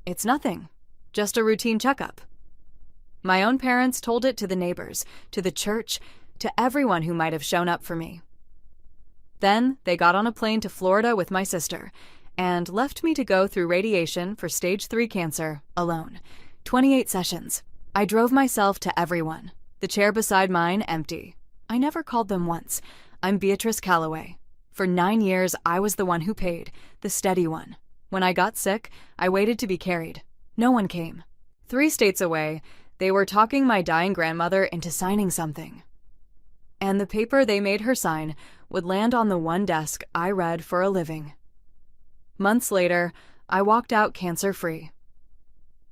"It's nothing. Just a routine checkup." My own parents told it to the neighbors, to the church, to everyone who might have shown up for me. Then they got on a plane to Florida with my sister and left me to go through radiation for stage 3 cancer alone. 28 sessions. I drove myself to everyone. The chair beside mine empty. I never called them once. I'm Beatrice Calloway. For 9 years, I was the one who paid, the steady one. When I got sick, I waited to be carried. No one came. 3 states away, they were talking my dying grandmother into signing something. And the paper they made her sign would land on the one desk I read for a living. Months later, I walked out cancer-free.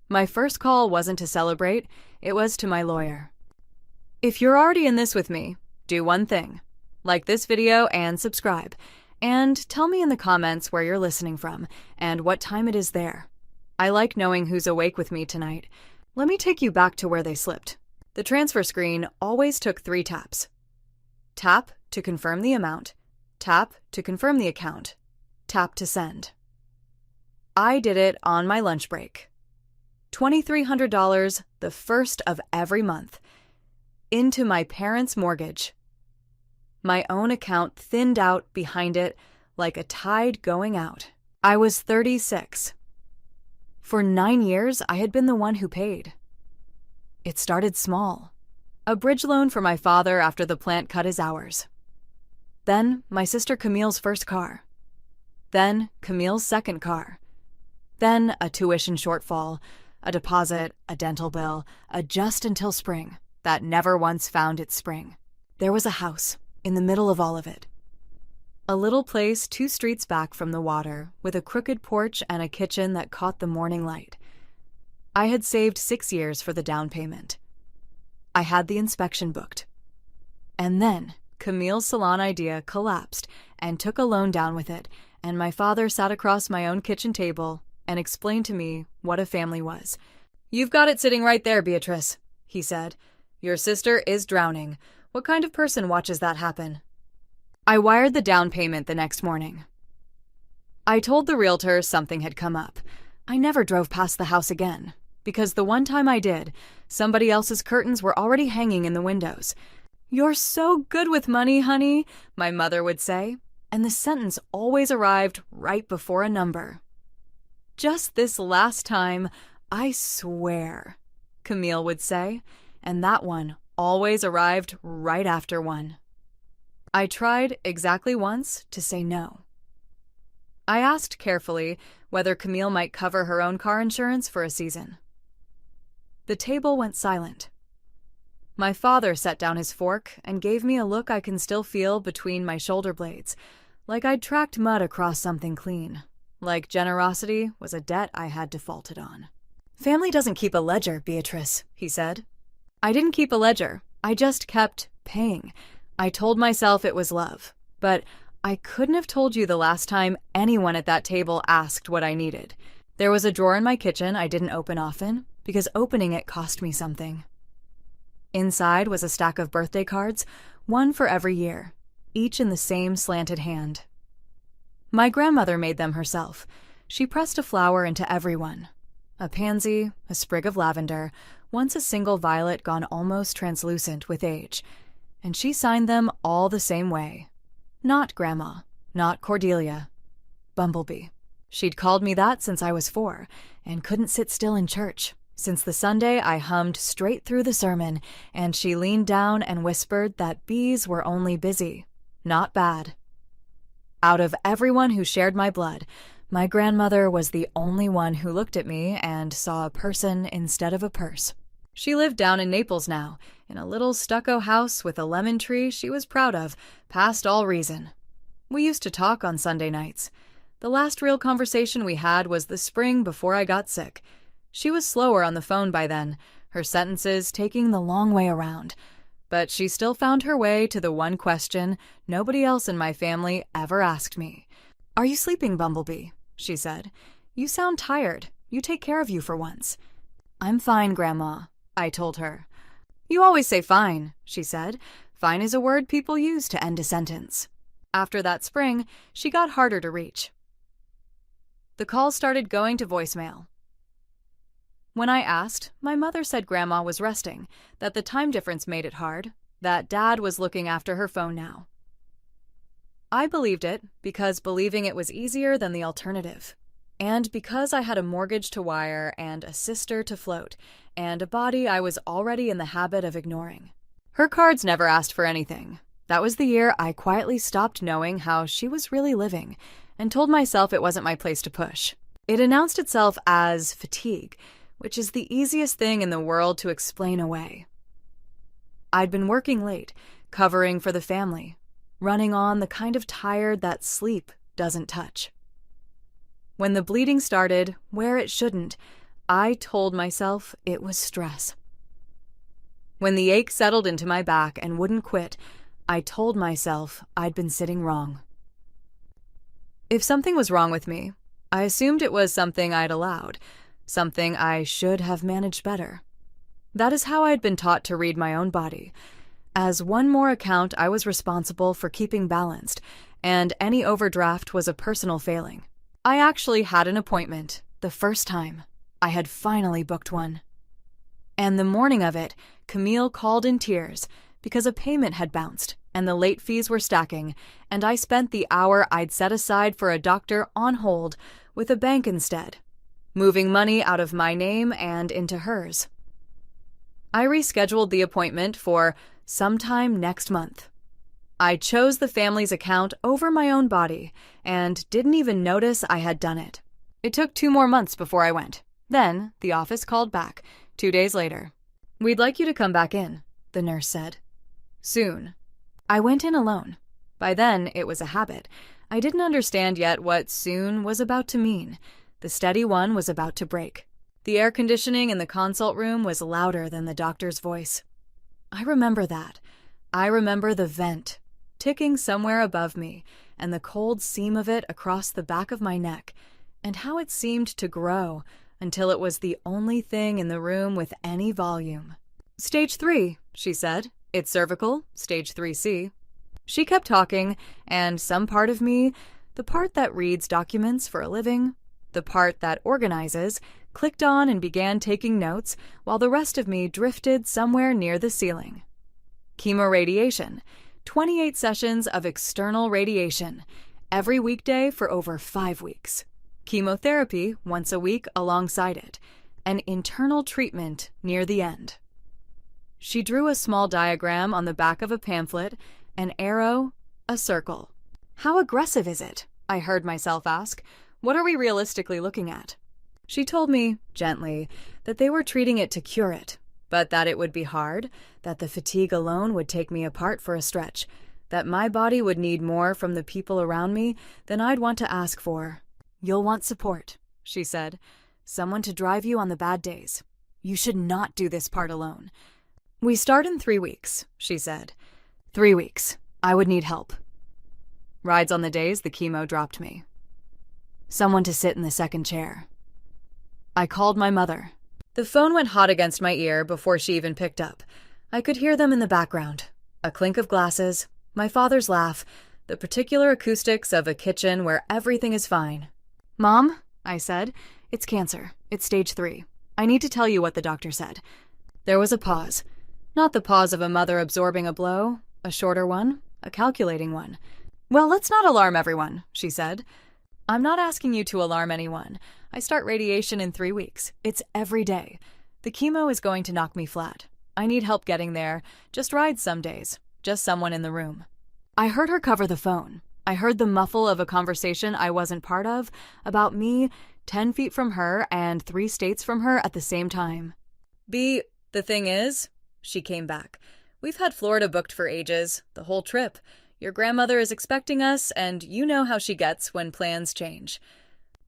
My first call wasn't to celebrate, it was to my lawyer. If you're already in this with me, do one thing. Like this video and subscribe. And tell me in the comments where you're listening from and what time it is there. I like knowing who's awake with me tonight. Let me take you back to where they slipped. The transfer screen always took 3 taps. Tap to confirm the amount. Tap to confirm the account. Tap to send. I did it on my lunch break. $2,300 the first of every month. Into my parents' mortgage. My own account thinned out behind it like a tide going out. I was 36. For 9 years, I had been the one who paid. It started small. A bridge loan for my father after the plant cut his hours. Then, my sister Camille's first car. Then, Camille's second car. Then, a tuition shortfall, a deposit, a dental bill, a just until spring that never once found its spring. There was a house in the middle of all of it. A little place 2 streets back from the water, with a crooked porch and a kitchen that caught the morning light. I had saved 6 years for the down payment. I had the inspection booked. And then, Camille's salon idea collapsed and took a loan down with it, and my father sat across my own kitchen table and explained to me what a family was. "You've got it sitting right there, Beatrice," he said. "Your sister is drowning. What kind of person watches that happen?" I wired the down payment the next morning. I told the realtor something had come up. I never drove past the house again, because the one time I did, somebody else's curtains were already hanging in the windows. "You're so good with money, honey," my mother would say, and the sentence always arrived right before a number. "Just this last time, I swear," Camille would say, and that one always arrived right after one. I tried exactly once to say no. I asked carefully whether Camille might cover her own car insurance for a season. The table went silent. My father set down his fork and gave me a look I can still feel between my shoulder blades, like I'd tracked mud across something clean, like generosity was a debt I had defaulted on. "Family doesn't keep a ledger, Beatrice," he said. I didn't keep a ledger. I just kept paying. I told myself it was love, but I couldn't have told you the last time anyone at that table asked what I needed. There was a drawer in my kitchen I didn't open often, because opening it cost me something. Inside was a stack of birthday cards, one for every year, each in the same slanted hand. My grandmother made them herself. She pressed a flower into every one. A pansy, a sprig of lavender, once a single violet gone almost translucent with age, and she signed them all the same way. Not Grandma, not Cordelia. Bumblebee. She'd called me that since I was 4, and couldn't sit still in church, since the Sunday I hummed straight through the sermon, and she leaned down and whispered that bees were only busy, not bad. Out of everyone who shared my blood, my grandmother was the only one who looked at me and saw a person instead of a purse. She lived down in Naples now, in a little stucco house with a lemon tree she was proud of, past all reason. We used to talk on Sunday nights. The last real conversation we had was the spring before I got sick. She was slower on the phone by then, her sentences taking the long way around. But she still found her way to the one question nobody else in my family ever asked me. "Are you sleeping, Bumblebee?" she said. "You sound tired. You take care of you for once." "I'm fine, Grandma," I told her. "You always say fine," she said. "Fine is a word people use to end a sentence." After that spring, she got harder to reach. The calls started going to voicemail. When I asked, my mother said Grandma was resting, that the time difference made it hard, that Dad was looking after her phone now. I believed it because believing it was easier than the alternative. And because I had a mortgage to wire and a sister to float, and a body I was already in the habit of ignoring. Her cards never asked for anything. That was the year I quietly stopped knowing how she was really living, and told myself it wasn't my place to push. It announced itself as fatigue, which is the easiest thing in the world to explain away. I'd been working late, covering for the family, running on the kind of tired that sleep doesn't touch. When the bleeding started, where it shouldn't, I told myself it was stress. When the ache settled into my back and wouldn't quit, I told myself I'd been sitting wrong. If something was wrong with me, I assumed it was something I'd allowed, something I should have managed better. That is how I'd been taught to read my own body. As one more account I was responsible for keeping balanced, and any overdraft was a personal failing. I actually had an appointment, the first time. I had finally booked one. And the morning of it, Camille called in tears because a payment had bounced and the late fees were stacking, and I spent the hour I'd set aside for a doctor on hold with a bank instead, moving money out of my name and into hers. I rescheduled the appointment for sometime next month. I chose the family's account over my own body and didn't even notice I had done it. It took 2 more months before I went. Then the office called back, 2 days later. "We'd like you to come back in," the nurse said. "Soon." I went in alone. By then, it was a habit. I didn't understand yet what soon was about to mean. The steady one was about to break. The air conditioning in the consult room was louder than the doctor's voice. I remember that. I remember the vent, ticking somewhere above me, and the cold seam of it across the back of my neck, and how it seemed to grow until it was the only thing in the room with any volume. "Stage 3, she said. "It's cervical, stage 3C. She kept talking, and some part of me, the part that reads documents for a living, the part that organizes, clicked on and began taking notes, while the rest of me drifted somewhere near the ceiling. Chemoradiation, 28 sessions of external radiation, every weekday for over 5 weeks. Chemotherapy once a week alongside it, an internal treatment near the end." She drew a small diagram on the back of a pamphlet, an arrow, a circle. "How aggressive is it?" I heard myself ask. "What are we realistically looking at?" She told me, gently, that they were treating it to cure it, but that it would be hard, that the fatigue alone would take me apart for a stretch, that my body would need more from the people around me than I'd want to ask for. "You'll want support," she said. "Someone to drive you on the bad days. You should not do this part alone. We start in 3 weeks, she said. 3 weeks. I would need help. Rides on the days the chemo dropped me. Someone to sit in the second chair. I called my mother. The phone went hot against my ear before she even picked up. I could hear them in the background. A clink of glasses, my father's laugh, the particular acoustics of a kitchen where everything is fine. "Mom," I said, "it's cancer. It's stage 3. I need to tell you what the doctor said." There was a pause. Not the pause of a mother absorbing a blow, a shorter one, a calculating one. "Well, let's not alarm everyone," she said. "I'm not asking you to alarm anyone. I start radiation in 3 weeks. It's every day. The chemo is going to knock me flat. I need help getting there. Just rides some days. Just someone in the room." I heard her cover the phone. I heard the muffle of a conversation I wasn't part of, about me 10 feet from her and 3 states from her at the same time. "B, the thing is," she came back, "we've had Florida booked for ages, the whole trip. Your grandmother is expecting us, and you know how she gets when plans change."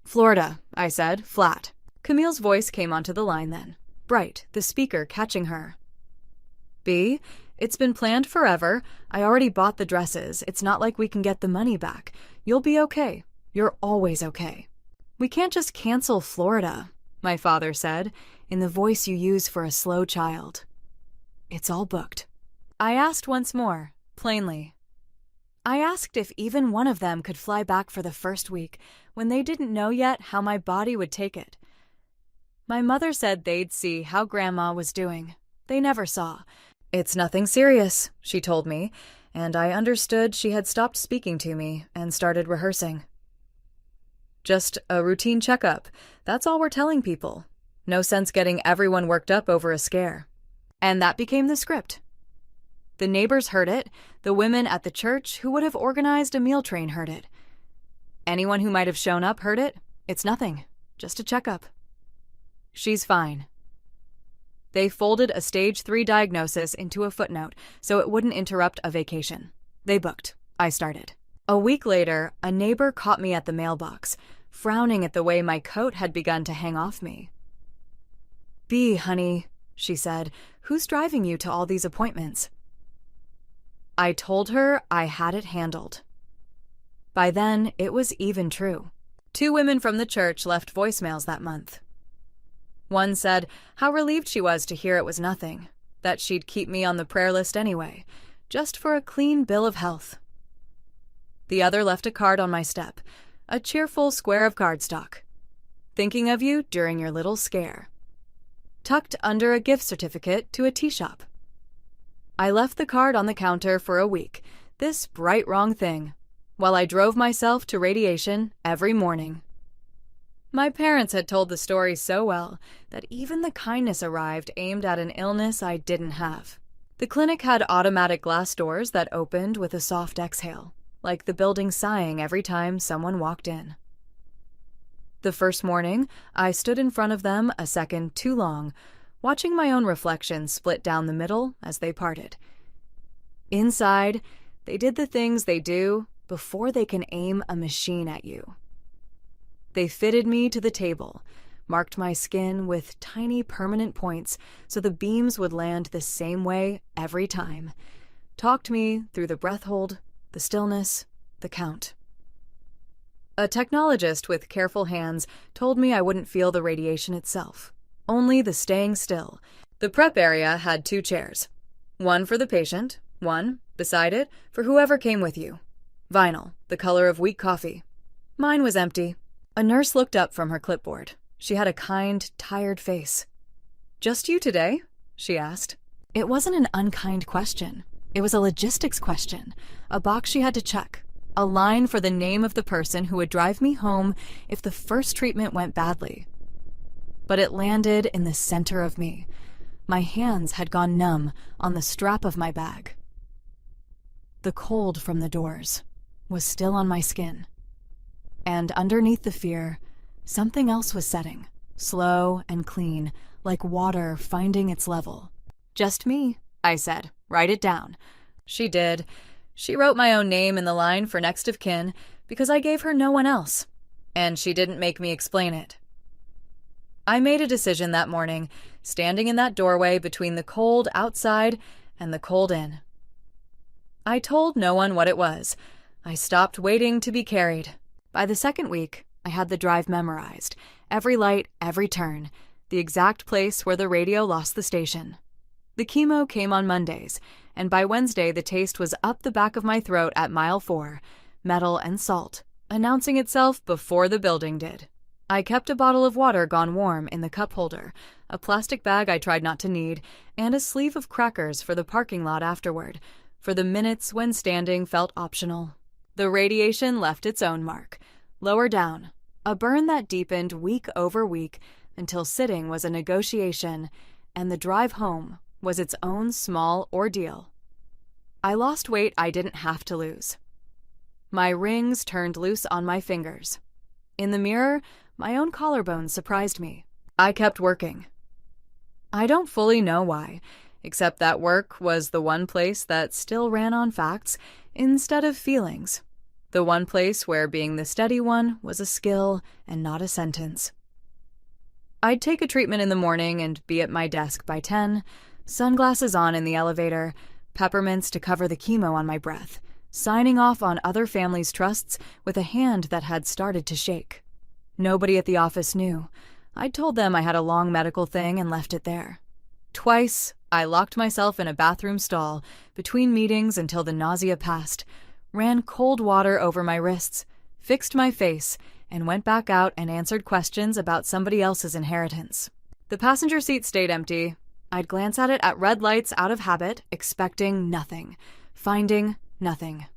"Florida," I said, flat. Camille's voice came onto the line then, bright, the speaker catching her. "B, it's been planned forever. I already bought the dresses. It's not like we can get the money back. You'll be okay. You're always okay." "We can't just cancel Florida," my father said, in the voice you use for a slow child. "It's all booked." I asked once more, plainly. I asked if even one of them could fly back for the first week, when they didn't know yet how my body would take it. My mother said they'd see how Grandma was doing. They never saw. "It's nothing serious," she told me, and I understood she had stopped speaking to me and started rehearsing. "Just a routine checkup. That's all we're telling people. No sense getting everyone worked up over a scare." And that became the script. The neighbors heard it. The women at the church who would have organized a meal train heard it. Anyone who might have shown up heard it. "It's nothing. Just a checkup. She's fine." They folded a stage 3 diagnosis into a footnote so it wouldn't interrupt a vacation. They booked. I started. A week later, a neighbor caught me at the mailbox, frowning at the way my coat had begun to hang off me. "Bea, honey," she said, "who's driving you to all these appointments?" I told her I had it handled. By then, it was even true. 2 women from the church left voicemails that month. One said how relieved she was to hear it was nothing, that she'd keep me on the prayer list anyway, just for a clean bill of health. The other left a card on my step, a cheerful square of cardstock. "Thinking of you during your little scare," tucked under a gift certificate to a tea shop. I left the card on the counter for a week, this bright wrong thing, while I drove myself to radiation every morning. My parents had told the story so well that even the kindness arrived aimed at an illness I didn't have. The clinic had automatic glass doors that opened with a soft exhale, like the building sighing every time someone walked in. The first morning, I stood in front of them a second too long, watching my own reflection split down the middle as they parted. Inside, they did the things they do before they can aim a machine at you. They fitted me to the table, marked my skin with tiny permanent points so the beams would land the same way every time, talked me through the breath hold, the stillness, the count. A technologist with careful hands told me I wouldn't feel the radiation itself, only the staying still. The prep area had 2 chairs. One for the patient, one, beside it, for whoever came with you. Vinyl, the color of weak coffee. Mine was empty. A nurse looked up from her clipboard. She had a kind, tired face. "Just you today?" she asked. It wasn't an unkind question. It was a logistics question, a box she had to check, a line for the name of the person who would drive me home if the first treatment went badly. But it landed in the center of me. My hands had gone numb on the strap of my bag. The cold from the doors was still on my skin. And underneath the fear, something else was setting, slow and clean, like water finding its level. "Just me," I said. "Write it down." She did. She wrote my own name in the line for next of kin because I gave her no one else, and she didn't make me explain it. I made a decision that morning, standing in that doorway between the cold outside and the cold in. I told no one what it was. I stopped waiting to be carried. By the second week, I had the drive memorized, every light, every turn, the exact place where the radio lost the station. The chemo came on Mondays, and by Wednesday the taste was up the back of my throat at mile 4, metal and salt, announcing itself before the building did. I kept a bottle of water gone warm in the cup holder, a plastic bag I tried not to need, and a sleeve of crackers for the parking lot afterward, for the minutes when standing felt optional. The radiation left its own mark, lower down, a burn that deepened week over week until sitting was a negotiation, and the drive home was its own small ordeal. I lost weight I didn't have to lose. My rings turned loose on my fingers. In the mirror, my own collarbone surprised me. I kept working. I don't fully know why, except that work was the one place that still ran on facts instead of feelings. The one place where being the steady one was a skill and not a sentence. I'd take a treatment in the morning and be at my desk by 10, sunglasses on in the elevator, peppermints to cover the chemo on my breath, signing off on other families' trusts with a hand that had started to shake. Nobody at the office knew. I'd told them I had a long medical thing and left it there. Twice, I locked myself in a bathroom stall between meetings until the nausea passed, ran cold water over my wrists, fixed my face, and went back out and answered questions about somebody else's inheritance. The passenger seat stayed empty. I'd glance at it at red lights out of habit, expecting nothing, finding nothing.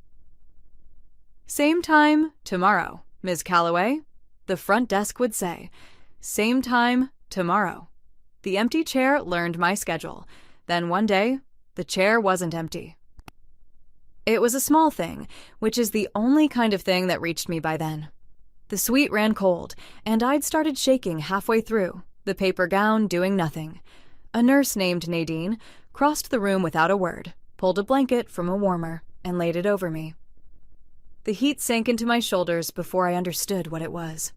"Same time tomorrow, Ms. Calloway," the front desk would say. Same time tomorrow. The empty chair learned my schedule. Then one day, the chair wasn't empty. It was a small thing, which is the only kind of thing that reached me by then. The suite ran cold, and I'd started shaking halfway through, the paper gown doing nothing. A nurse named Nadine crossed the room without a word, pulled a blanket from a warmer, and laid it over me. The heat sank into my shoulders before I understood what it was.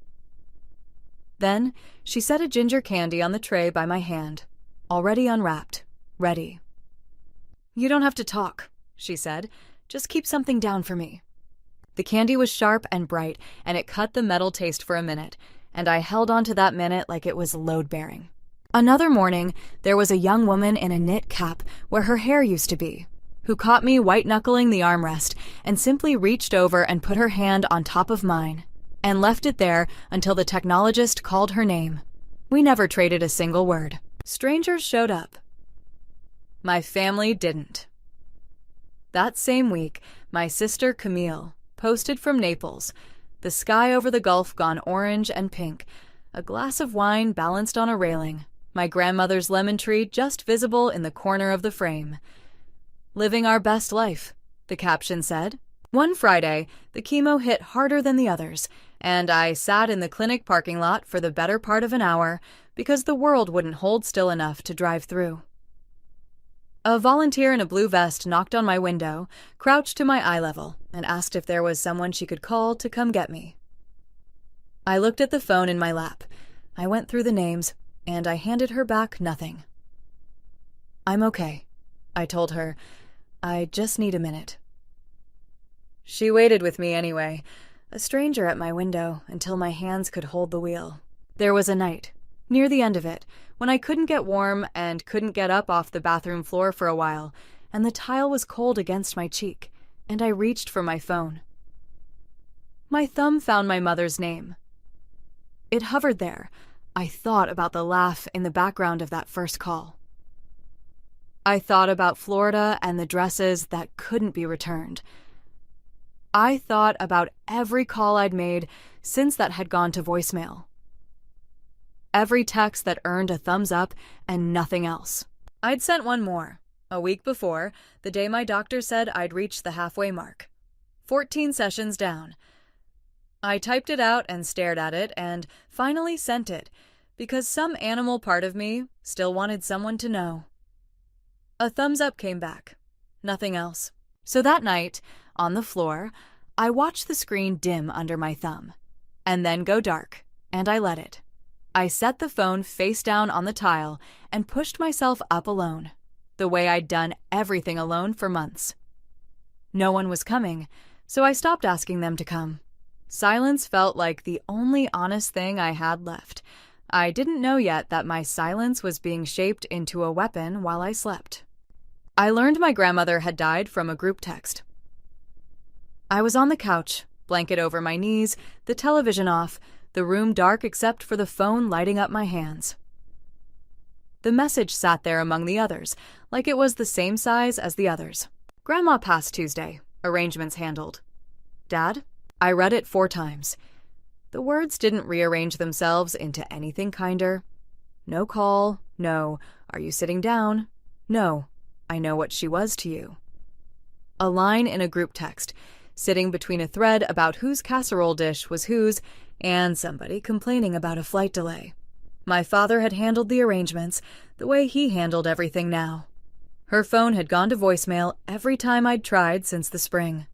Then she set a ginger candy on the tray by my hand, already unwrapped, ready. "You don't have to talk," she said. "Just keep something down for me." The candy was sharp and bright, and it cut the metal taste for a minute, and I held on to that minute like it was load-bearing. Another morning, there was a young woman in a knit cap where her hair used to be, who caught me white-knuckling the armrest and simply reached over and put her hand on top of mine, and left it there until the technologist called her name. We never traded a single word. Strangers showed up. My family didn't. That same week, my sister Camille posted from Naples, the sky over the Gulf gone orange and pink, a glass of wine balanced on a railing, my grandmother's lemon tree just visible in the corner of the frame. "Living our best life," the caption said. One Friday, the chemo hit harder than the others, and I sat in the clinic parking lot for the better part of an hour because the world wouldn't hold still enough to drive through. A volunteer in a blue vest knocked on my window, crouched to my eye level, and asked if there was someone she could call to come get me. I looked at the phone in my lap. I went through the names, and I handed her back nothing. "I'm okay," I told her. "I just need a minute." She waited with me anyway, a stranger at my window, until my hands could hold the wheel. There was a night, near the end of it, when I couldn't get warm and couldn't get up off the bathroom floor for a while, and the tile was cold against my cheek, and I reached for my phone. My thumb found my mother's name. It hovered there. I thought about the laugh in the background of that first call. I thought about Florida and the dresses that couldn't be returned. I thought about every call I'd made since that had gone to voicemail. Every text that earned a thumbs up and nothing else. I'd sent one more, a week before, the day my doctor said I'd reached the halfway mark. 14 sessions down. I typed it out and stared at it and finally sent it, because some animal part of me still wanted someone to know. A thumbs up came back. Nothing else. So that night, on the floor, I watched the screen dim under my thumb, and then go dark, and I let it. I set the phone face down on the tile and pushed myself up alone, the way I'd done everything alone for months. No one was coming, so I stopped asking them to come. Silence felt like the only honest thing I had left. I didn't know yet that my silence was being shaped into a weapon while I slept. I learned my grandmother had died from a group text. I was on the couch, blanket over my knees, the television off, the room dark except for the phone lighting up my hands. The message sat there among the others, like it was the same size as the others. "Grandma passed Tuesday. Arrangements handled." "Dad?" I read it 4 times. The words didn't rearrange themselves into anything kinder. "No call. No. Are you sitting down? No. I know what she was to you." A line in a group text, sitting between a thread about whose casserole dish was whose, and somebody complaining about a flight delay. My father had handled the arrangements the way he handled everything now. Her phone had gone to voicemail every time I'd tried since the spring.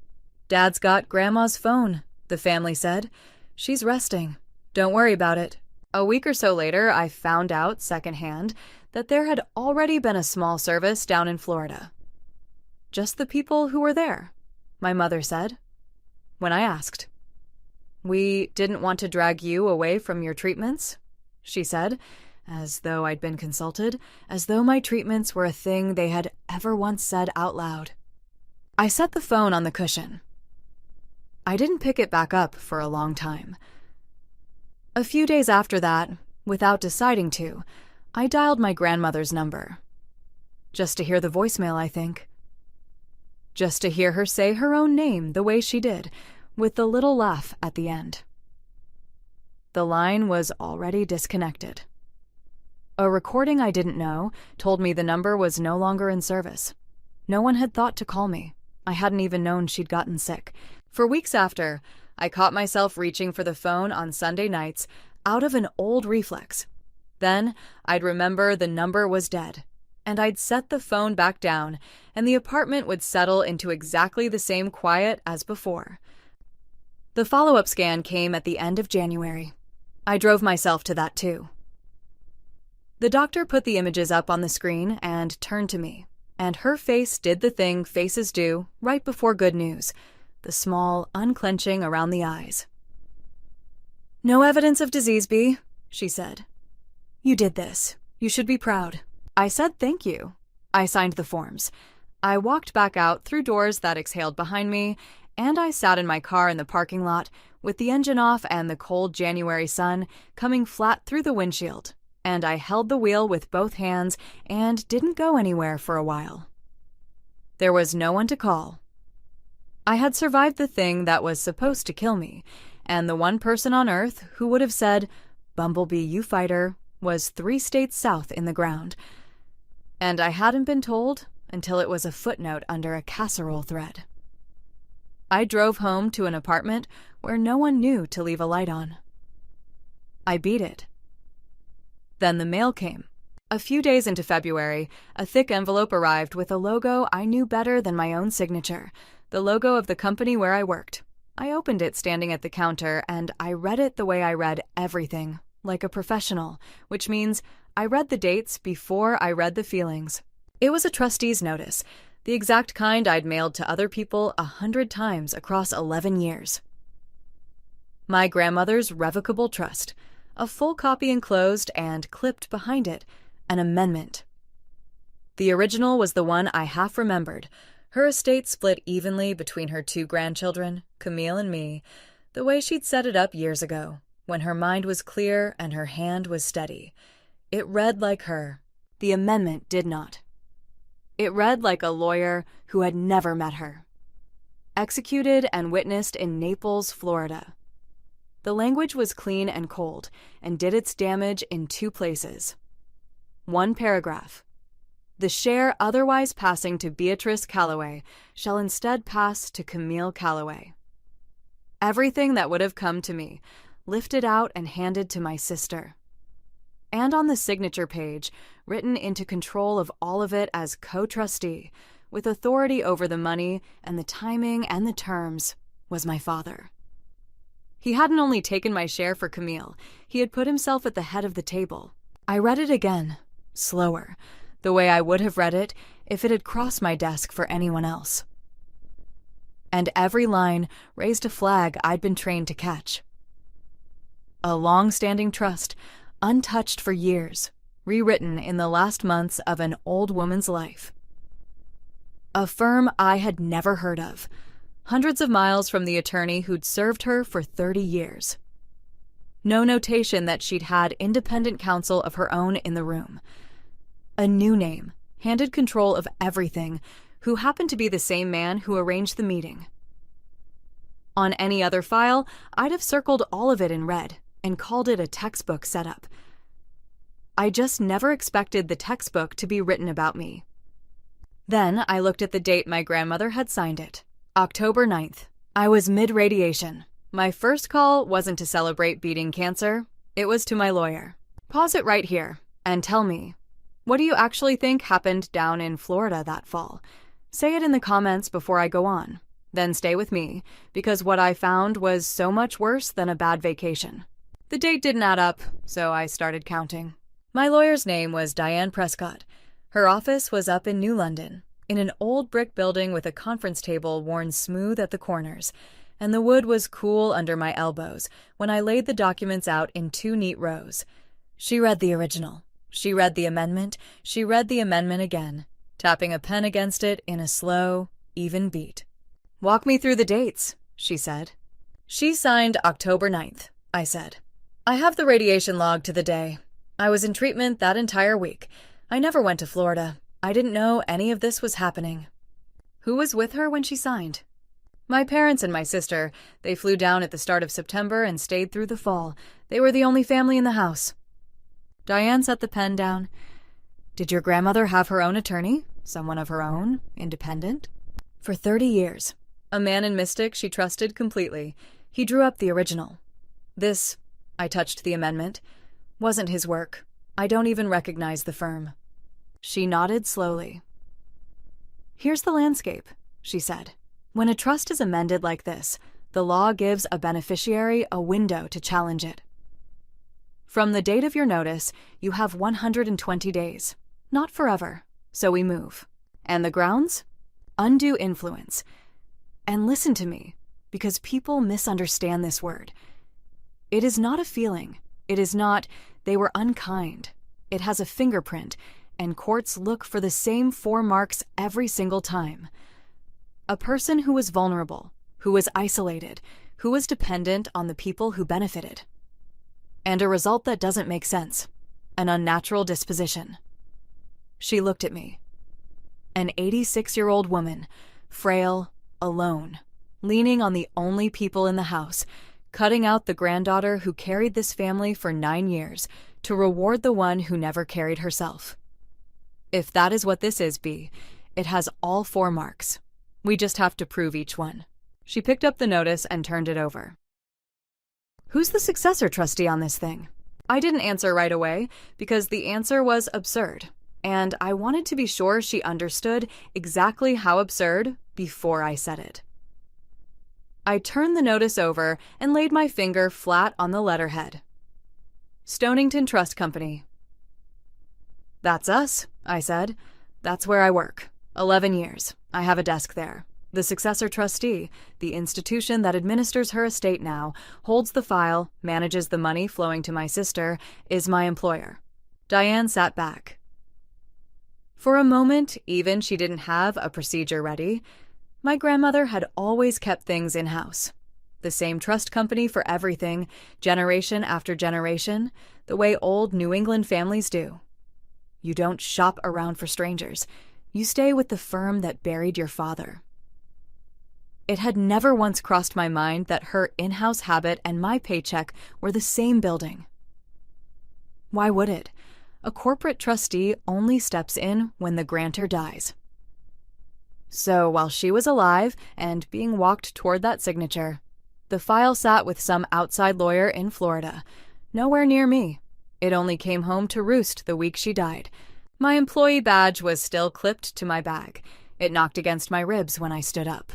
"Dad's got Grandma's phone," the family said. "She's resting. Don't worry about it." A week or so later, I found out secondhand that there had already been a small service down in Florida. "Just the people who were there," my mother said. When I asked, "We didn't want to drag you away from your treatments," she said, as though I'd been consulted, as though my treatments were a thing they had ever once said out loud. I set the phone on the cushion. I didn't pick it back up for a long time. A few days after that, without deciding to, I dialed my grandmother's number. Just to hear the voicemail, I think. Just to hear her say her own name the way she did, with the little laugh at the end. The line was already disconnected. A recording I didn't know told me the number was no longer in service. No one had thought to call me. I hadn't even known she'd gotten sick. For weeks after, I caught myself reaching for the phone on Sunday nights out of an old reflex. Then I'd remember the number was dead, and I'd set the phone back down, and the apartment would settle into exactly the same quiet as before. The follow-up scan came at the end of January. I drove myself to that too. The doctor put the images up on the screen and turned to me, and her face did the thing faces do right before good news, the small unclenching around the eyes. "No evidence of disease, B," she said. "You did this. You should be proud." I said thank you. I signed the forms. I walked back out through doors that exhaled behind me, and I sat in my car in the parking lot with the engine off and the cold January sun coming flat through the windshield, and I held the wheel with both hands and didn't go anywhere for a while. There was no one to call. I had survived the thing that was supposed to kill me, and the one person on Earth who would have said, "Bumblebee, you fighter," was 3 states south in the ground. And I hadn't been told until it was a footnote under a casserole thread. I drove home to an apartment where no one knew to leave a light on. I beat it. Then the mail came. A few days into February, a thick envelope arrived with a logo I knew better than my own signature, the logo of the company where I worked. I opened it standing at the counter, and I read it the way I read everything, like a professional, which means I read the dates before I read the feelings. It was a trustee's notice, the exact kind I'd mailed to other people 100 times across 11 years. My grandmother's revocable trust, a full copy enclosed and clipped behind it, an amendment. The original was the one I half remembered, her estate split evenly between her 2 grandchildren, Camille and me, the way she'd set it up years ago, when her mind was clear and her hand was steady. It read like her. The amendment did not. It read like a lawyer who had never met her. Executed and witnessed in Naples, Florida. The language was clean and cold, and did its damage in 2 places. 1 paragraph. The share otherwise passing to Beatrice Calloway shall instead pass to Camille Calloway. Everything that would have come to me, lifted out and handed to my sister. And on the signature page, written into control of all of it as co-trustee, with authority over the money and the timing and the terms, was my father. He hadn't only taken my share for Camille, he had put himself at the head of the table. I read it again, slower, the way I would have read it if it had crossed my desk for anyone else. And every line raised a flag I'd been trained to catch. A long-standing trust, untouched for years, rewritten in the last months of an old woman's life. A firm I had never heard of, hundreds of miles from the attorney who'd served her for 30 years. No notation that she'd had independent counsel of her own in the room. A new name, handed control of everything, who happened to be the same man who arranged the meeting. On any other file, I'd have circled all of it in red and called it a textbook setup. I just never expected the textbook to be written about me. Then I looked at the date my grandmother had signed it, October 9th. I was mid-radiation. My first call wasn't to celebrate beating cancer. It was to my lawyer. Pause it right here and tell me, what do you actually think happened down in Florida that fall? Say it in the comments before I go on. Then stay with me, because what I found was so much worse than a bad vacation. The date didn't add up, so I started counting. My lawyer's name was Diane Prescott. Her office was up in New London, in an old brick building with a conference table worn smooth at the corners, and the wood was cool under my elbows when I laid the documents out in 2 neat rows. She read the original. She read the amendment. She read the amendment again, tapping a pen against it in a slow, even beat. "Walk me through the dates," she said. "She signed October 9th, I said. I have the radiation log to the day. I was in treatment that entire week. I never went to Florida. I didn't know any of this was happening. Who was with her when she signed? My parents and my sister. They flew down at the start of September and stayed through the fall. They were the only family in the house. Diane set the pen down. Did your grandmother have her own attorney? Someone of her own? Independent? For 30 years. A man in Mystic she trusted completely. He drew up the original. This, I touched the amendment, wasn't his work. I don't even recognize the firm. She nodded slowly. Here's the landscape, she said. When a trust is amended like this, the law gives a beneficiary a window to challenge it. From the date of your notice, you have 120 days. Not forever, so we move. And the grounds? Undue influence. And listen to me, because people misunderstand this word. It is not a feeling. It is not, they were unkind. It has a fingerprint, and courts look for the same 4 marks every single time. A person who was vulnerable, who was isolated, who was dependent on the people who benefited. And a result that doesn't make sense. An unnatural disposition. She looked at me. An 86-year-old woman, frail, alone, leaning on the only people in the house, cutting out the granddaughter who carried this family for 9 years to reward the one who never carried herself. If that is what this is, B, it has all 4 marks. We just have to prove each one. She picked up the notice and turned it over. Who's the successor trustee on this thing? I didn't answer right away because the answer was absurd, and I wanted to be sure she understood exactly how absurd before I said it. I turned the notice over and laid my finger flat on the letterhead. Stonington Trust Company. That's us, I said. That's where I work. 11 years. I have a desk there. The successor trustee, the institution that administers her estate now, holds the file, manages the money flowing to my sister, is my employer. Diane sat back. For a moment, even she didn't have a procedure ready. My grandmother had always kept things in-house. The same trust company for everything, generation after generation, the way old New England families do. You don't shop around for strangers. You stay with the firm that buried your father. It had never once crossed my mind that her in-house habit and my paycheck were the same building. Why would it? A corporate trustee only steps in when the grantor dies. So while she was alive and being walked toward that signature, the file sat with some outside lawyer in Florida, nowhere near me. It only came home to roost the week she died. My employee badge was still clipped to my bag. It knocked against my ribs when I stood up.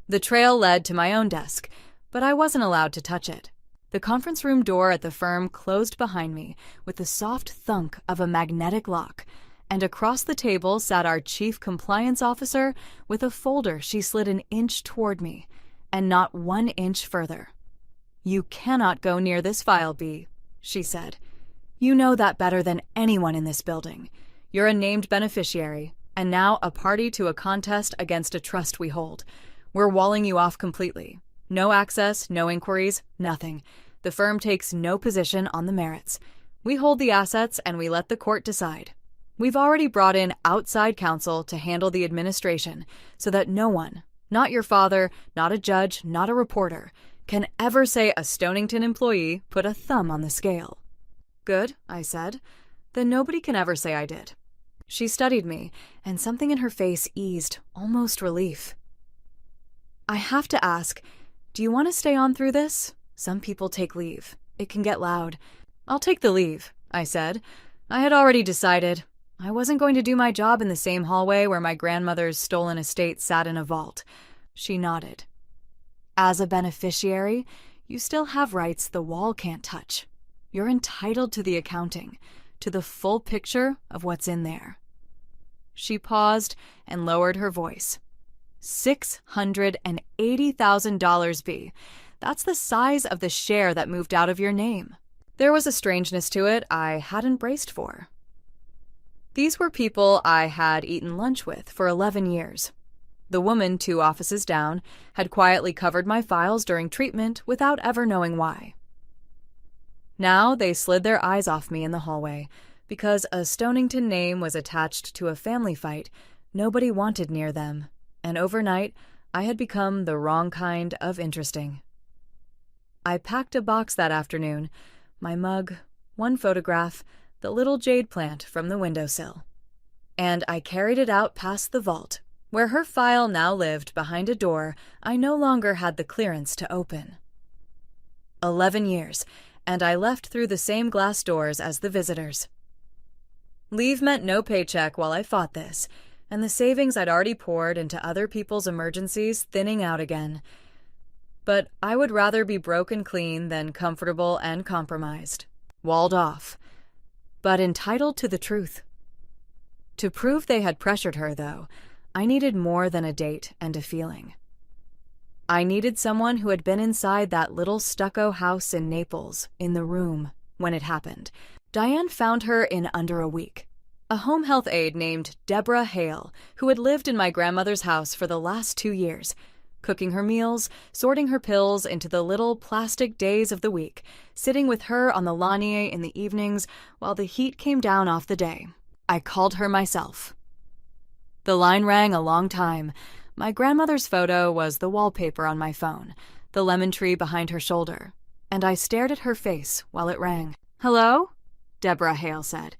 The trail led to my own desk, but I wasn't allowed to touch it. The conference room door at the firm closed behind me with the soft thunk of a magnetic lock, and across the table sat our chief compliance officer with a folder she slid an inch toward me, and not 1 inch further. You cannot go near this file, B, she said. You know that better than anyone in this building. You're a named beneficiary, and now a party to a contest against a trust we hold. We're walling you off completely. No access, no inquiries, nothing. The firm takes no position on the merits. We hold the assets and we let the court decide. We've already brought in outside counsel to handle the administration so that no one, not your father, not a judge, not a reporter, can ever say a Stonington employee put a thumb on the scale. Good, I said. Then nobody can ever say I did. She studied me, and something in her face eased, almost relief. I have to ask, do you want to stay on through this? Some people take leave. It can get loud. I'll take the leave, I said. I had already decided. I wasn't going to do my job in the same hallway where my grandmother's stolen estate sat in a vault. She nodded. As a beneficiary, you still have rights the wall can't touch. You're entitled to the accounting, to the full picture of what's in there. She paused and lowered her voice. $680,000, B. That's the size of the share that moved out of your name. There was a strangeness to it I hadn't braced for. These were people I had eaten lunch with for 11 years. The woman 2 offices down had quietly covered my files during treatment without ever knowing why. Now they slid their eyes off me in the hallway. Because a Stonington name was attached to a family fight nobody wanted near them, and overnight I had become the wrong kind of interesting. I packed a box that afternoon, my mug, one photograph, the little jade plant from the windowsill. And I carried it out past the vault, where her file now lived behind a door I no longer had the clearance to open. 11 years, and I left through the same glass doors as the visitors. Leave meant no paycheck while I fought this, and the savings I'd already poured into other people's emergencies thinning out again. But I would rather be broken clean than comfortable and compromised, walled off, but entitled to the truth. To prove they had pressured her, though, I needed more than a date and a feeling. I needed someone who had been inside that little stucco house in Naples, in the room, when it happened. Diane found her in under a week. A home health aide named Deborah Hale, who had lived in my grandmother's house for the last 2 years, cooking her meals, sorting her pills into the little plastic days of the week, sitting with her on the Lanier in the evenings while the heat came down off the day. I called her myself. The line rang a long time. My grandmother's photo was the wallpaper on my phone, the lemon tree behind her shoulder, and I stared at her face while it rang. "Hello?" Deborah Hale said.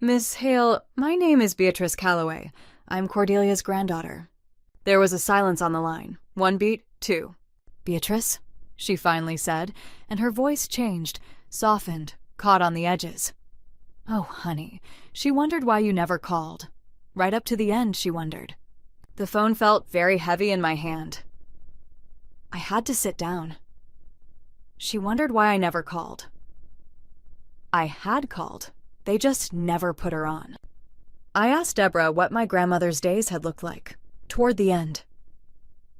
"Miss Hale, my name is Beatrice Calloway. I'm Cordelia's granddaughter." There was a silence on the line. 1 beat, 2. "Beatrice?" she finally said, and her voice changed, softened, caught on the edges. "Oh, honey." She wondered why you never called. Right up to the end, she wondered. The phone felt very heavy in my hand. I had to sit down. She wondered why I never called. I had called. They just never put her on. I asked Deborah what my grandmother's days had looked like, toward the end.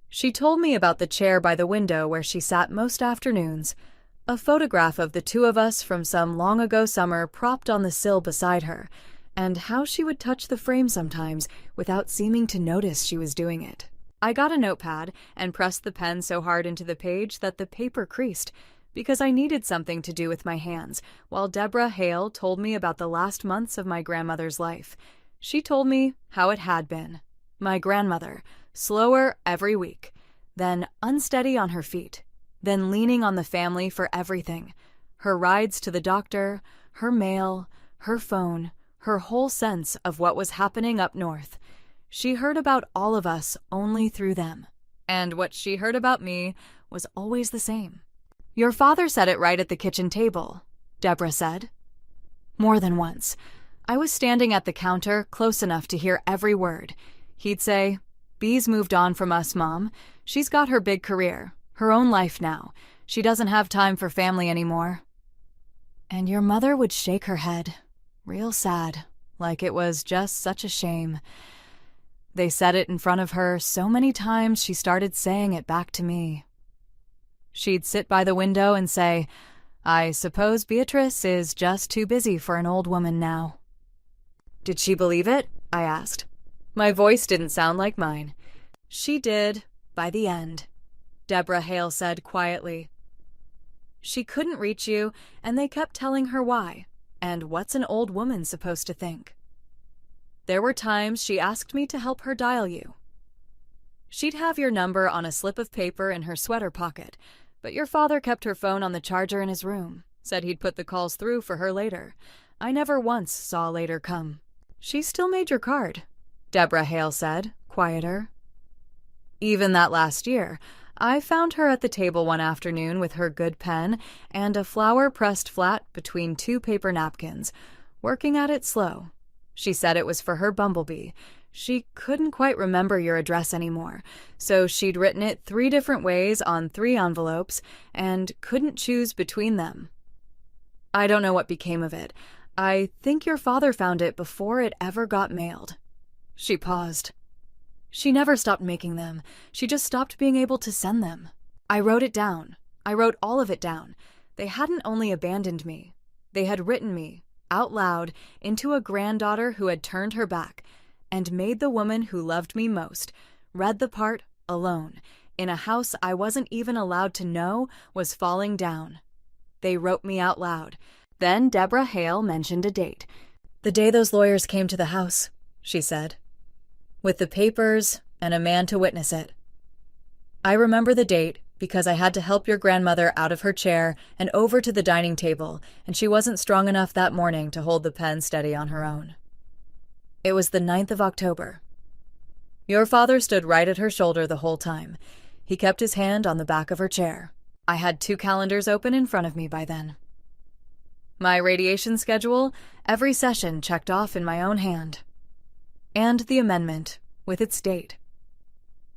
She told me about the chair by the window where she sat most afternoons, a photograph of the two of us from some long-ago summer propped on the sill beside her, and how she would touch the frame sometimes without seeming to notice she was doing it. I got a notepad and pressed the pen so hard into the page that the paper creased, because I needed something to do with my hands, while Deborah Hale told me about the last months of my grandmother's life. She told me how it had been. My grandmother, slower every week, then unsteady on her feet, then leaning on the family for everything. Her rides to the doctor, her mail, her phone, her whole sense of what was happening up north. She heard about all of us only through them. And what she heard about me was always the same. "Your father said it right at the kitchen table," Deborah said. More than once. I was standing at the counter, close enough to hear every word. He'd say, "Bee's moved on from us, Mom. She's got her big career, her own life now. She doesn't have time for family anymore." And your mother would shake her head, real sad, like it was just such a shame. They said it in front of her so many times she started saying it back to me. She'd sit by the window and say, "I suppose Beatrice is just too busy for an old woman now." Did she believe it? I asked. My voice didn't sound like mine. "She did, by the end," Deborah Hale said quietly. She couldn't reach you, and they kept telling her why, and what's an old woman supposed to think? There were times she asked me to help her dial you. She'd have your number on a slip of paper in her sweater pocket, but your father kept her phone on the charger in his room, said he'd put the calls through for her later. I never once saw later come. "She still made your card," Deborah Hale said, quieter. "Even that last year, I found her at the table one afternoon with her good pen and a flower pressed flat between 2 paper napkins, working at it slow. She said it was for her bumblebee. She couldn't quite remember your address anymore, so she'd written it 3 different ways on 3 envelopes and couldn't choose between them. I don't know what became of it. I think your father found it before it ever got mailed." She paused. "She never stopped making them. She just stopped being able to send them. I wrote it down. I wrote all of it down. They hadn't only abandoned me. They had written me, out loud, into a granddaughter who had turned her back and made the woman who loved me most, read the part alone, in a house I wasn't even allowed to know was falling down. They wrote me out loud. Then Deborah Hale mentioned a date. "The day those lawyers came to the house," she said, "with the papers and a man to witness it. I remember the date because I had to help your grandmother out of her chair and over to the dining table, and she wasn't strong enough that morning to hold the pen steady on her own. It was the 9th of October. Your father stood right at her shoulder the whole time. He kept his hand on the back of her chair. I had 2 calendars open in front of me by then. My radiation schedule, every session checked off in my own hand. And the amendment, with its date.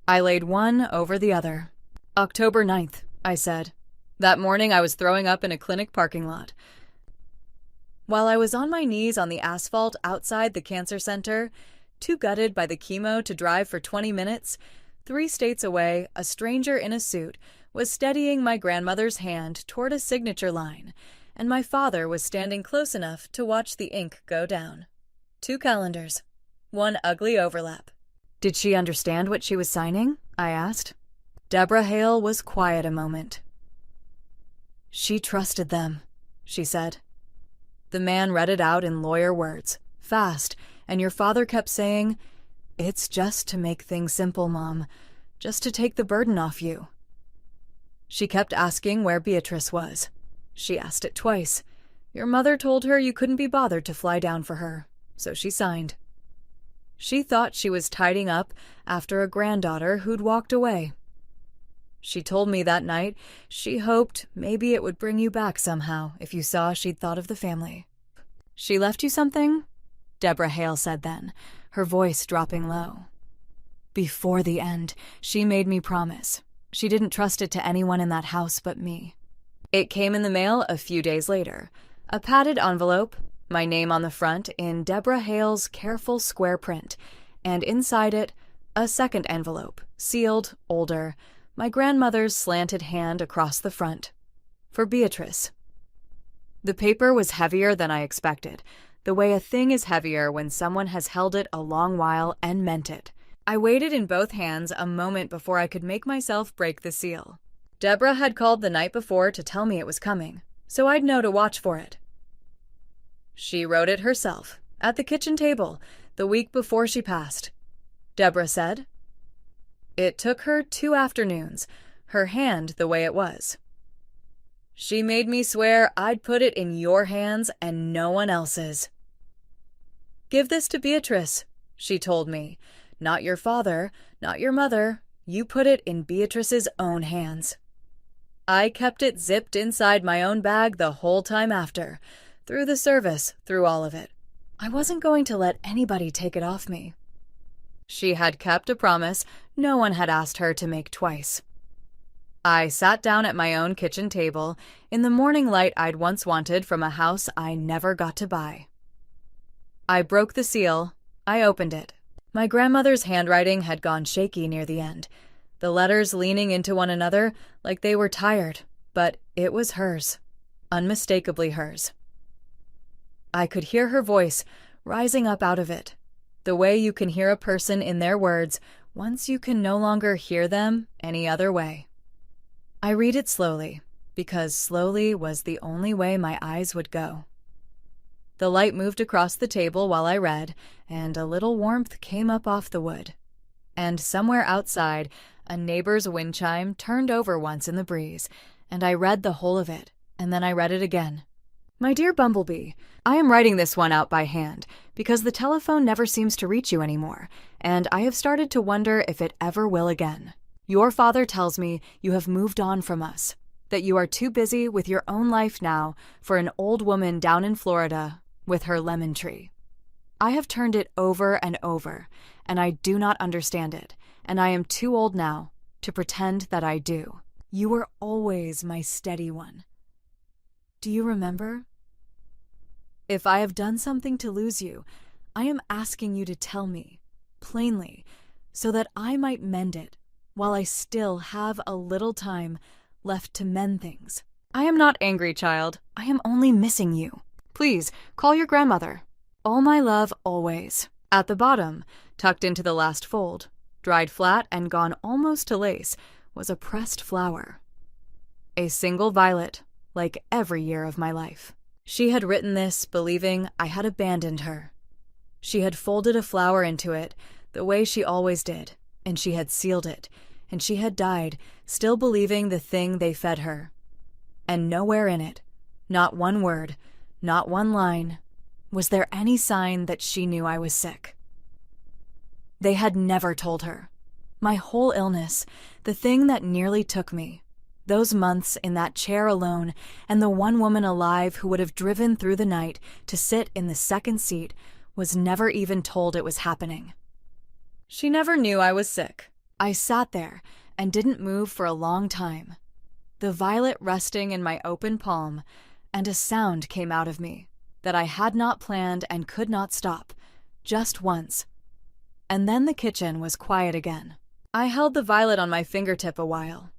I laid one over the other. October 9th, I said. That morning I was throwing up in a clinic parking lot. While I was on my knees on the asphalt outside the cancer center, too gutted by the chemo to drive for 20 minutes, 3 states away, a stranger in a suit was steadying my grandmother's hand toward a signature line, and my father was standing close enough to watch the ink go down. 2 calendars. 1 ugly overlap. Did she understand what she was signing? I asked. Deborah Hale was quiet a moment. She trusted them, she said. The man read it out in lawyer words, fast, and your father kept saying, "It's just to make things simple, Mom, just to take the burden off you." She kept asking where Beatrice was. She asked it twice. Your mother told her you couldn't be bothered to fly down for her, so she signed. She thought she was tidying up after a granddaughter who'd walked away. She told me that night she hoped maybe it would bring you back somehow if you saw she'd thought of the family. She left you something? Deborah Hale said then, her voice dropping low. Before the end, she made me promise. She didn't trust it to anyone in that house but me. It came in the mail a few days later. A padded envelope, my name on the front in Deborah Hale's careful square print, and inside it, a second envelope, sealed, older, my grandmother's slanted hand across the front. For Beatrice. The paper was heavier than I expected, the way a thing is heavier when someone has held it a long while and meant it. I waited in both hands a moment before I could make myself break the seal. Deborah had called the night before to tell me it was coming, so I'd know to watch for it. She wrote it herself, at the kitchen table, the week before she passed. Deborah said. It took her 2 afternoons, her hand the way it was. She made me swear I'd put it in your hands and no one else's. Give this to Beatrice, she told me. Not your father, not your mother. You put it in Beatrice's own hands. I kept it zipped inside my own bag the whole time after, through the service, through all of it. I wasn't going to let anybody take it off me. She had kept a promise no one had asked her to make twice. I sat down at my own kitchen table in the morning light I'd once wanted from a house I never got to buy. I broke the seal. I opened it. My grandmother's handwriting had gone shaky near the end, the letters leaning into one another like they were tired, but it was hers, unmistakably hers. I could hear her voice rising up out of it, the way you can hear a person in their words once you can no longer hear them any other way. I read it slowly, because slowly was the only way my eyes would go. The light moved across the table while I read, and a little warmth came up off the wood. And somewhere outside, a neighbor's wind chime turned over once in the breeze, and I read the whole of it, and then I read it again. My dear Bumblebee, I am writing this one out by hand, because the telephone never seems to reach you anymore, and I have started to wonder if it ever will again. Your father tells me you have moved on from us, that you are too busy with your own life now for an old woman down in Florida with her lemon tree. I have turned it over and over, and I do not understand it, and I am too old now to pretend that I do. You were always my steady one. Do you remember? If I have done something to lose you, I am asking you to tell me, plainly, so that I might mend it, while I still have a little time left to mend things. I am not angry, child. I am only missing you. Please, call your grandmother. All my love always. At the bottom, tucked into the last fold, dried flat and gone almost to lace, was a pressed flower. A single violet, like every year of my life. She had written this believing I had abandoned her. She had folded a flower into it, the way she always did, and she had sealed it, and she had died, still believing the thing they fed her. And nowhere in it, not one word, not one line, was there any sign that she knew I was sick. They had never told her. My whole illness, the thing that nearly took me, those months in that chair alone, and the one woman alive who would have driven through the night to sit in the second seat, was never even told it was happening. She never knew I was sick. I sat there and didn't move for a long time, the violet resting in my open palm, and a sound came out of me that I had not planned and could not stop, just once. And then the kitchen was quiet again. I held the violet on my fingertip a while.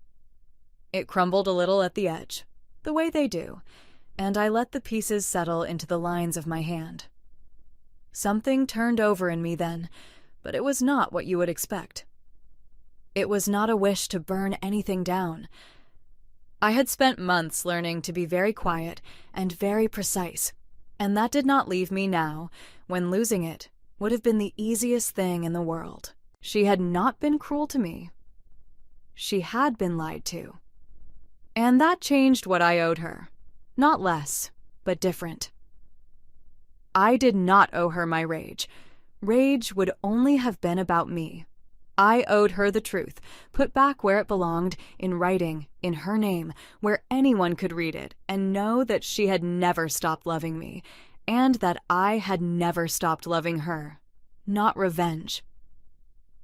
It crumbled a little at the edge, the way they do, and I let the pieces settle into the lines of my hand. Something turned over in me then, but it was not what you would expect. It was not a wish to burn anything down. I had spent months learning to be very quiet and very precise, and that did not leave me now, when losing it would have been the easiest thing in the world. She had not been cruel to me. She had been lied to. And that changed what I owed her. Not less, but different. I did not owe her my rage. Rage would only have been about me. I owed her the truth, put back where it belonged, in writing, in her name, where anyone could read it and know that she had never stopped loving me, and that I had never stopped loving her. Not revenge.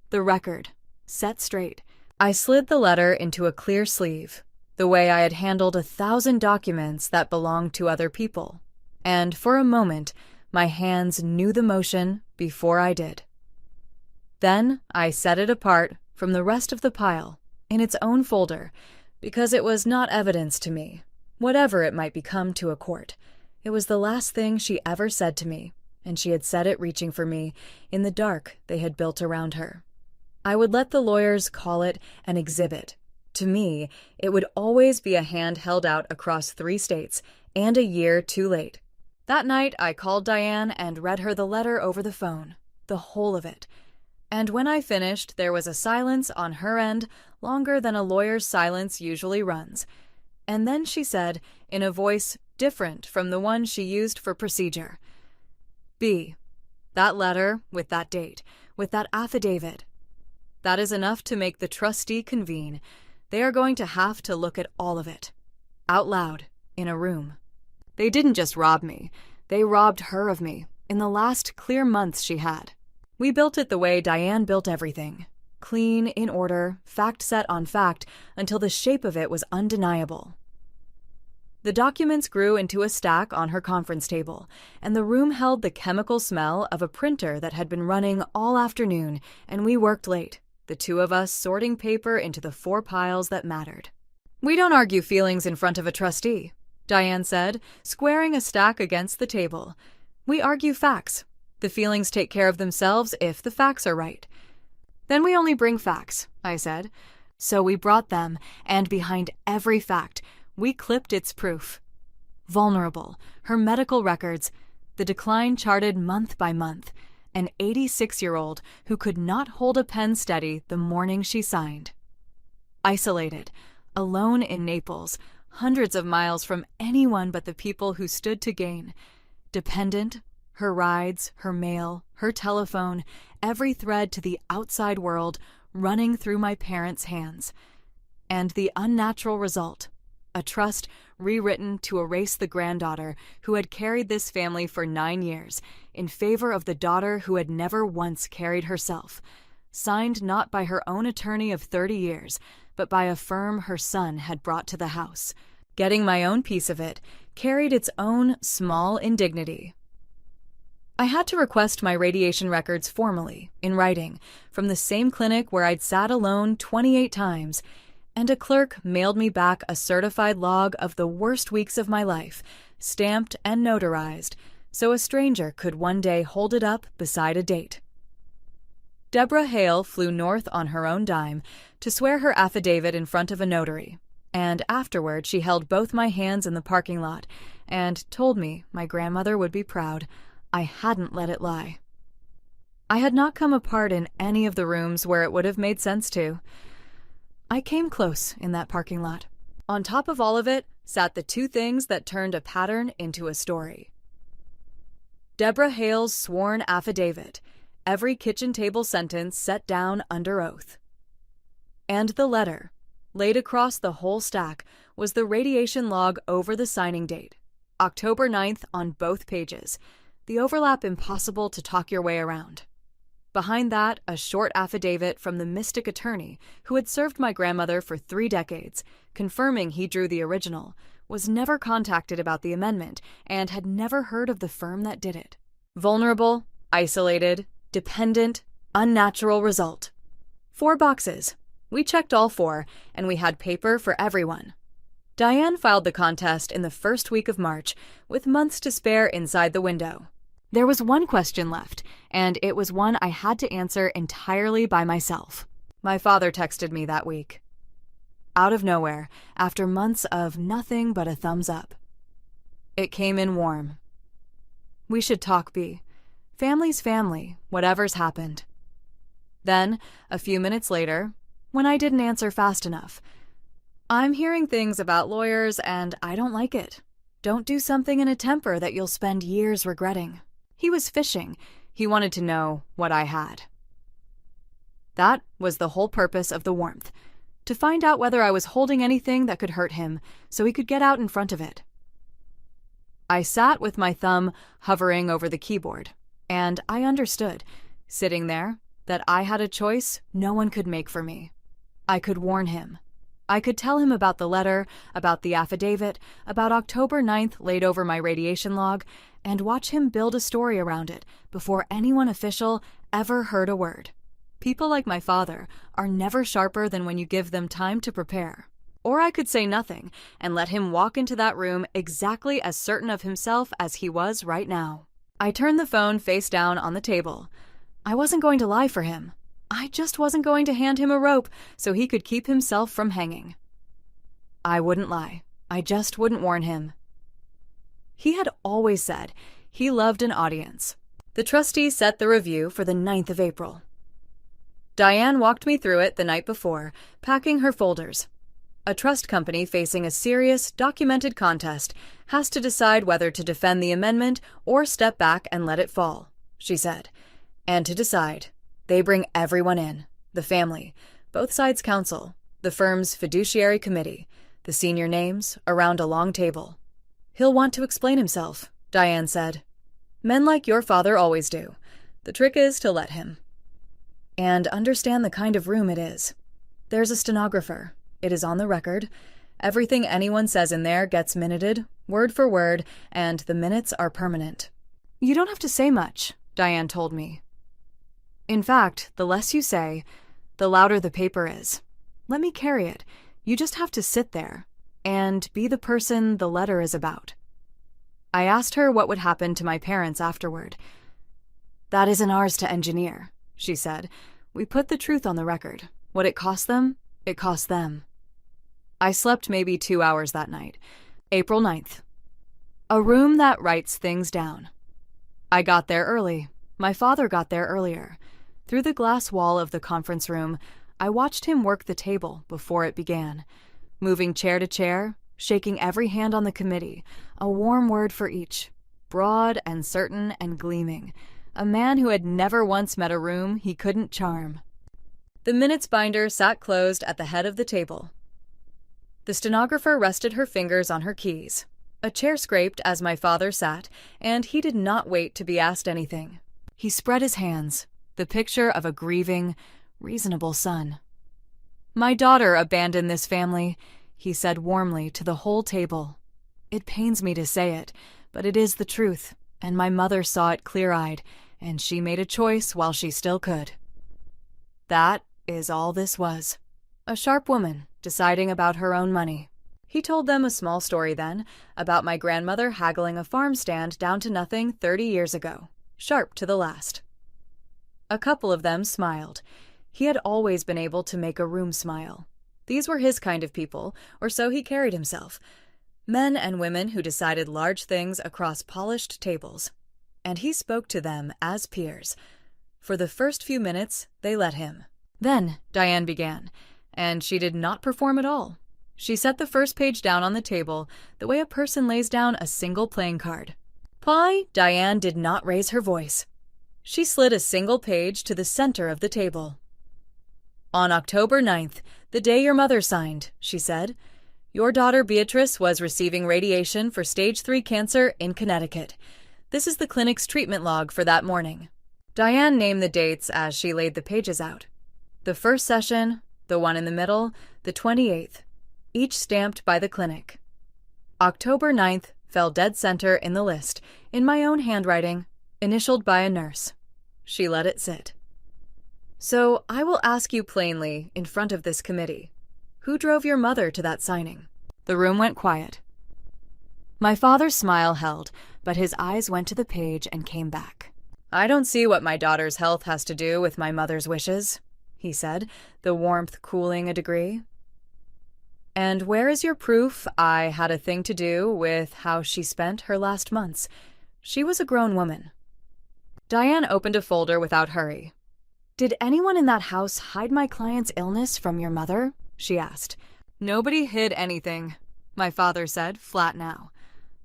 The record, set straight, I slid the letter into a clear sleeve, the way I had handled 1,000 documents that belonged to other people, and for a moment my hands knew the motion before I did. Then I set it apart from the rest of the pile in its own folder, because it was not evidence to me, whatever it might become to a court. It was the last thing she ever said to me, and she had said it reaching for me in the dark they had built around her. I would let the lawyers call it an exhibit. To me, it would always be a hand held out across 3 states, and a year too late. That night I called Diane and read her the letter over the phone, the whole of it. And when I finished, there was a silence on her end longer than a lawyer's silence usually runs. And then she said, in a voice different from the one she used for procedure, "B, that letter, with that date, with that affidavit, that is enough to make the trustee convene. They are going to have to look at all of it. Out loud, in a room. They didn't just rob me. They robbed her of me, in the last clear months she had. We built it the way Diane built everything. Clean, in order, fact set on fact, until the shape of it was undeniable. The documents grew into a stack on her conference table, and the room held the chemical smell of a printer that had been running all afternoon, and we worked late, the 2 of us sorting paper into the 4 piles that mattered. "We don't argue feelings in front of a trustee," Diane said, squaring a stack against the table. "We argue facts. The feelings take care of themselves if the facts are right." "Then we only bring facts," I said. So we brought them, and behind every fact, we clipped its proof. Vulnerable, her medical records, the decline charted month by month, an 86-year-old who could not hold a pen steady the morning she signed. Isolated, alone in Naples, hundreds of miles from anyone but the people who stood to gain. Dependent, her rides, her mail, her telephone, every thread to the outside world running through my parents' hands. And the unnatural result, a trust rewritten to erase the granddaughter who had carried this family for 9 years in favor of the daughter who had never once carried herself, signed not by her own attorney of 30 years, but by a firm her son had brought to the house. Getting my own piece of it carried its own small indignity. I had to request my radiation records formally, in writing, from the same clinic where I'd sat alone 28 times, and a clerk mailed me back a certified log of the worst weeks of my life, stamped and notarized, so a stranger could one day hold it up beside a date. Deborah Hale flew north on her own dime to swear her affidavit in front of a notary, And afterward, she held both my hands in the parking lot and told me my grandmother would be proud I hadn't let it lie. I had not come apart in any of the rooms where it would have made sense to. I came close in that parking lot. On top of all of it sat the two things that turned a pattern into a story. Deborah Hale's sworn affidavit, every kitchen table sentence set down under oath. And the letter, laid across the whole stack, was the radiation log over the signing date, October 9th on both pages, the overlap impossible to talk your way around. Behind that, a short affidavit from the mystic attorney who had served my grandmother for 3 decades, confirming he drew the original, was never contacted about the amendment, and had never heard of the firm that did it. Vulnerable, isolated, dependent, unnatural result. 4 boxes. We checked all 4, and we had paper for everyone. Diane filed the contest in the first week of March, with months to spare inside the window. There was one question left, and it was one I had to answer entirely by myself. My father texted me that week. Out of nowhere, after months of nothing but a thumbs up. It came in warm. We should talk, B. Family's family, whatever's happened. Then, a few minutes later, when I didn't answer fast enough, I'm hearing things about lawyers and I don't like it. Don't do something in a temper that you'll spend years regretting. He was fishing. He wanted to know what I had. That was the whole purpose of the warmth, to find out whether I was holding anything that could hurt him so he could get out in front of it. I sat with my thumb hovering over the keyboard, and I understood, sitting there, that I had a choice no one could make for me. I could warn him. I could tell him about the letter, about the affidavit, about October 9th laid over my radiation log, and watch him build a story around it before anyone official ever heard a word. People like my father are never sharper than when you give them time to prepare. Or I could say nothing and let him walk into that room exactly as certain of himself as he was right now. I turned the phone face down on the table. I wasn't going to lie for him. I just wasn't going to hand him a rope so he could keep himself from hanging. I wouldn't lie. I just wouldn't warn him. He had always said he loved an audience. The trustee set the review for the 9th of April. Diane walked me through it the night before, packing her folders. A trust company facing a serious, documented contest has to decide whether to defend the amendment or step back and let it fall, she said. And to decide, they bring everyone in, the family, both sides' counsel, the firm's fiduciary committee, the senior names, around a long table. He'll want to explain himself, Diane said. Men like your father always do. The trick is to let him. And understand the kind of room it is. There's a stenographer. It is on the record. Everything anyone says in there gets minuted, word for word, and the minutes are permanent. You don't have to say much, Diane told me. In fact, the less you say, the louder the paper is. Let me carry it. You just have to sit there and be the person the letter is about. I asked her what would happen to my parents afterward. That isn't ours to engineer, she said. We put the truth on the record. What it cost them, it cost them. I slept maybe 2 hours that night. April 9th. A room that writes things down. I got there early. My father got there earlier. Through the glass wall of the conference room, I watched him work the table before it began, moving chair to chair, shaking every hand on the committee, a warm word for each, broad and certain and gleaming, a man who had never once met a room he couldn't charm. The minutes binder sat closed at the head of the table. The stenographer rested her fingers on her keys. A chair scraped as my father sat, and he did not wait to be asked anything. He spread his hands, the picture of a grieving, reasonable son. My daughter abandoned this family, he said warmly to the whole table. It pains me to say it, but it is the truth, and my mother saw it clear-eyed, and she made a choice while she still could. That is all this was. A sharp woman deciding about her own money. He told them a small story then about my grandmother haggling a farm stand down to nothing 30 years ago, sharp to the last. A couple of them smiled. He had always been able to make a room smile. These were his kind of people, or so he carried himself. Men and women who decided large things across polished tables. And he spoke to them as peers. For the first few minutes, they let him. Then Diane began, and she did not perform at all. She set the first page down on the table the way a person lays down a single playing card. Diane did not raise her voice. She slid a single page to the center of the table. On October 9th, the day your mother signed, she said, your daughter Beatrice was receiving radiation for stage 3 cancer in Connecticut. This is the clinic's treatment log for that morning. Diane named the dates as she laid the pages out. The first session, the one in the middle, the 28th, each stamped by the clinic. October 9th fell dead center in the list, in my own handwriting, initialed by a nurse. She let it sit. So I will ask you plainly, in front of this committee, who drove your mother to that signing? The room went quiet. My father's smile held, but his eyes went to the page and came back. I don't see what my daughter's health has to do with my mother's wishes, he said, the warmth cooling a degree. And where is your proof I had a thing to do with how she spent her last months? She was a grown woman. Diane opened a folder without hurry. Did anyone in that house hide my client's illness from your mother? She asked. Nobody hid anything, my father said, flat now.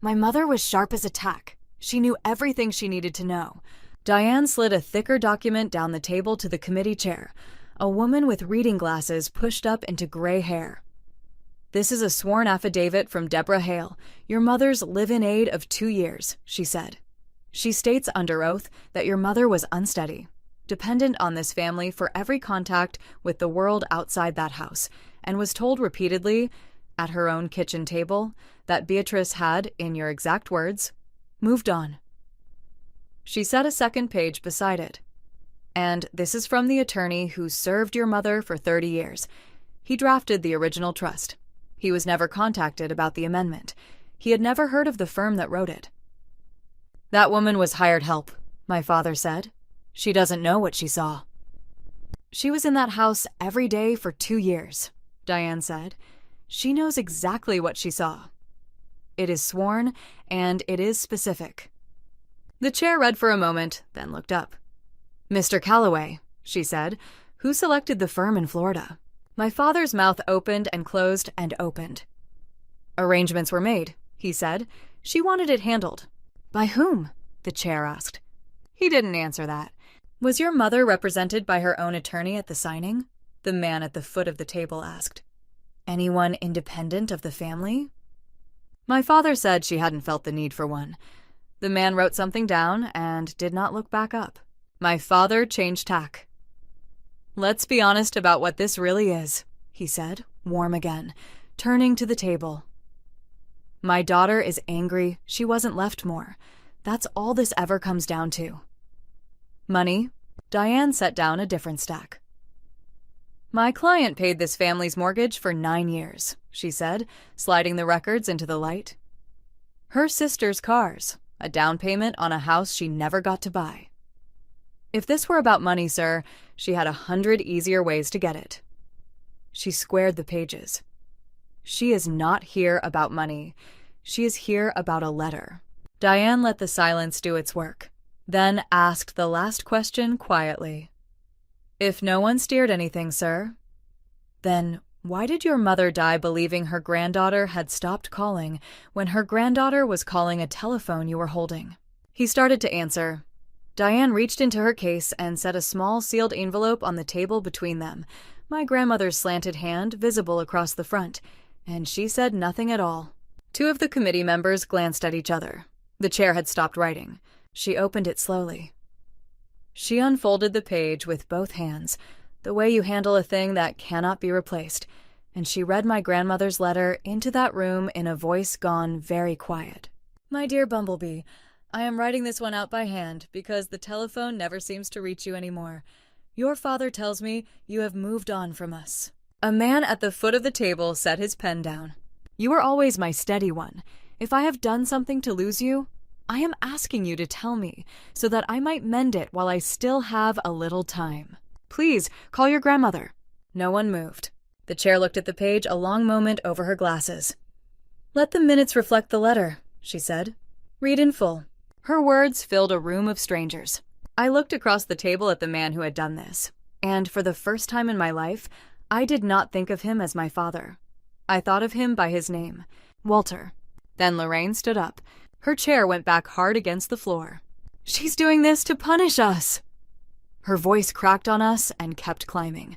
My mother was sharp as a tack. She knew everything she needed to know. Diane slid a thicker document down the table to the committee chair, a woman with reading glasses pushed up into gray hair. This is a sworn affidavit from Deborah Hale, your mother's live-in aide of 2 years, she said. She states under oath that your mother was unsteady, dependent on this family for every contact with the world outside that house, and was told repeatedly, at her own kitchen table, that Beatrice had, in your exact words, moved on. She set a second page beside it. And this is from the attorney who served your mother for 30 years. He drafted the original trust. He was never contacted about the amendment. He had never heard of the firm that wrote it. That woman was hired help, my father said. She doesn't know what she saw. She was in that house every day for 2 years, Diane said. She knows exactly what she saw. It is sworn, and it is specific. The chair read for a moment, then looked up. Mr. Calloway, she said, who selected the firm in Florida? My father's mouth opened and closed and opened. Arrangements were made, he said. She wanted it handled. By whom? The chair asked. He didn't answer that. Was your mother represented by her own attorney at the signing? The man at the foot of the table asked. Anyone independent of the family? My father said she hadn't felt the need for one. The man wrote something down and did not look back up. My father changed tack. Let's be honest about what this really is, he said, warm again, turning to the table. My daughter is angry she wasn't left more. That's all this ever comes down to. Money? Diane set down a different stack. My client paid this family's mortgage for 9 years, she said, sliding the records into the light. Her sister's cars, a down payment on a house she never got to buy. If this were about money, sir, she had 100 easier ways to get it. She squared the pages. She is not here about money. She is here about a letter. Diane let the silence do its work, then asked the last question quietly. If no one steered anything, sir, then why did your mother die believing her granddaughter had stopped calling when her granddaughter was calling a telephone you were holding? He started to answer. Diane reached into her case and set a small sealed envelope on the table between them, my grandmother's slanted hand visible across the front, and she said nothing at all. 2 of the committee members glanced at each other. The chair had stopped writing. She opened it slowly. She unfolded the page with both hands, the way you handle a thing that cannot be replaced, and she read my grandmother's letter into that room in a voice gone very quiet. My dear Bumblebee, I am writing this one out by hand because the telephone never seems to reach you anymore. Your father tells me you have moved on from us. A man at the foot of the table set his pen down. You are always my steady one. If I have done something to lose you, I am asking you to tell me so that I might mend it while I still have a little time. Please, call your grandmother. No one moved. The chair looked at the page a long moment over her glasses. "Let the minutes reflect the letter," she said. "Read in full." Her words filled a room of strangers. I looked across the table at the man who had done this, and for the first time in my life, I did not think of him as my father. I thought of him by his name, Walter. Then Lorraine stood up. Her chair went back hard against the floor. "She's doing this to punish us!" Her voice cracked on us and kept climbing.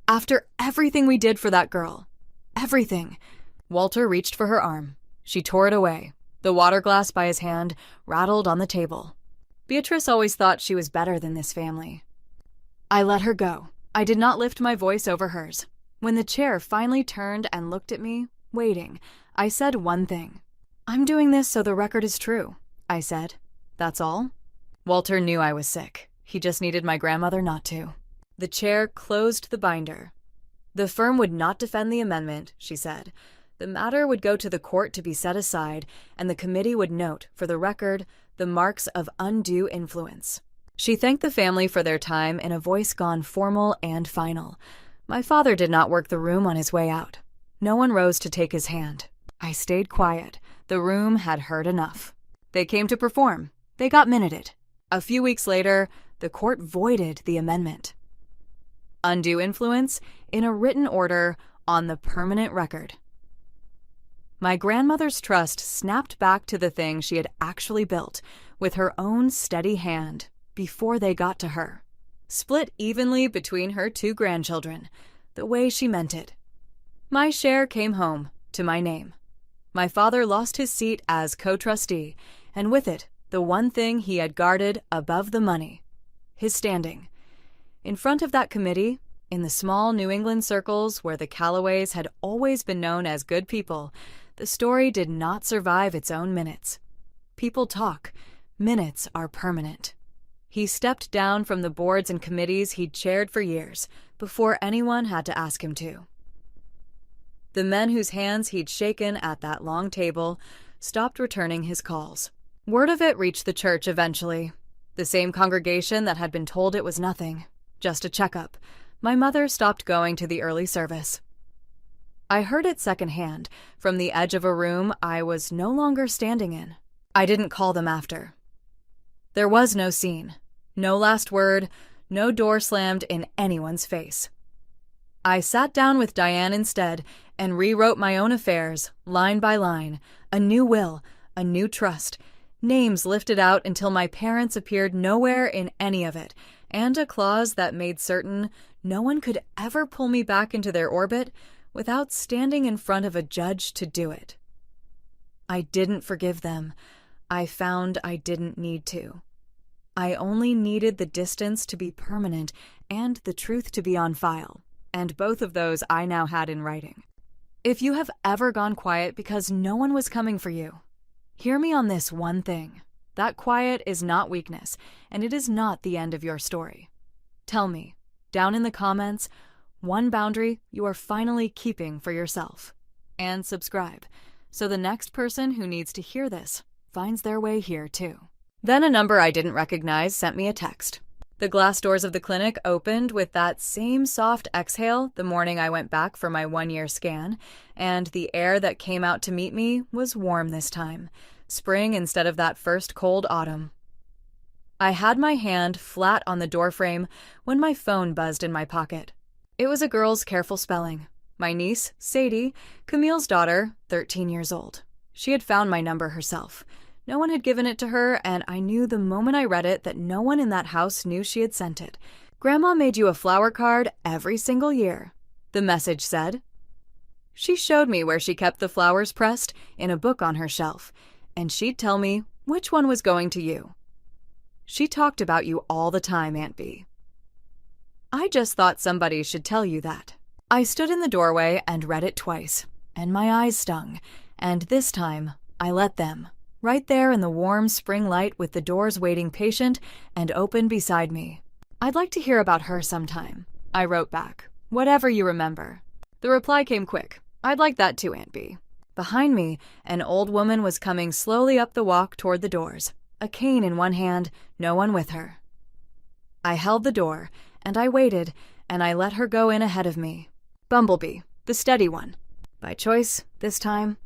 "After everything we did for that girl. Everything." Walter reached for her arm. She tore it away. The water glass by his hand rattled on the table. Beatrice always thought she was better than this family. I let her go. I did not lift my voice over hers. When the chair finally turned and looked at me, waiting, I said one thing. "I'm doing this so the record is true," I said. "That's all?" Walter knew I was sick. He just needed my grandmother not to. The chair closed the binder. The firm would not defend the amendment, she said. The matter would go to the court to be set aside, and the committee would note, for the record, the marks of undue influence. She thanked the family for their time in a voice gone formal and final. My father did not work the room on his way out. No one rose to take his hand. I stayed quiet. The room had heard enough. They came to perform. They got minuted. A few weeks later, the court voided the amendment. Undue influence in a written order on the permanent record. My grandmother's trust snapped back to the thing she had actually built with her own steady hand before they got to her. Split evenly between her two grandchildren, the way she meant it. My share came home to my name. My father lost his seat as co-trustee, and with it, the one thing he had guarded above the money, his standing. In front of that committee, in the small New England circles where the Callaways had always been known as good people, the story did not survive its own minutes. People talk. Minutes are permanent. He stepped down from the boards and committees he'd chaired for years, before anyone had to ask him to. The men whose hands he'd shaken at that long table stopped returning his calls. Word of it reached the church eventually. The same congregation that had been told it was nothing, just a checkup. My mother stopped going to the early service. I heard it secondhand, from the edge of a room I was no longer standing in. I didn't call them after. There was no scene, no last word, no door slammed in anyone's face. I sat down with Diane instead and rewrote my own affairs, line by line, a new will, a new trust, names lifted out until my parents appeared nowhere in any of it, and a clause that made certain no one could ever pull me back into their orbit without standing in front of a judge to do it. I didn't forgive them. I found I didn't need to. I only needed the distance to be permanent and the truth to be on file, and both of those I now had in writing. If you have ever gone quiet because no one was coming for you, hear me on this one thing. That quiet is not weakness, and it is not the end of your story. Tell me, down in the comments, one boundary you are finally keeping for yourself. And subscribe, so the next person who needs to hear this finds their way here too. Then a number I didn't recognize sent me a text. The glass doors of the clinic opened with that same soft exhale the morning I went back for my 1-year scan, and the air that came out to meet me was warm this time, spring instead of that first cold autumn. I had my hand flat on the doorframe when my phone buzzed in my pocket. It was a girl's careful spelling. My niece, Sadie, Camille's daughter, 13 years old. She had found my number herself. No one had given it to her, and I knew the moment I read it that no one in that house knew she had sent it. Grandma made you a flower card every single year, the message said. She showed me where she kept the flowers pressed in a book on her shelf, and she'd tell me which one was going to you. She talked about you all the time, Aunt Bee. I just thought somebody should tell you that. I stood in the doorway and read it twice, and my eyes stung, and this time I let them. Right there in the warm spring light with the doors waiting patient and open beside me. I'd like to hear about her sometime. I wrote back, whatever you remember. The reply came quick. I'd like that too, Aunt Bee. Behind me, an old woman was coming slowly up the walk toward the doors, a cane in one hand, no one with her. I held the door, and I waited, and I let her go in ahead of me. Bumblebee, the steady one. By choice, this time,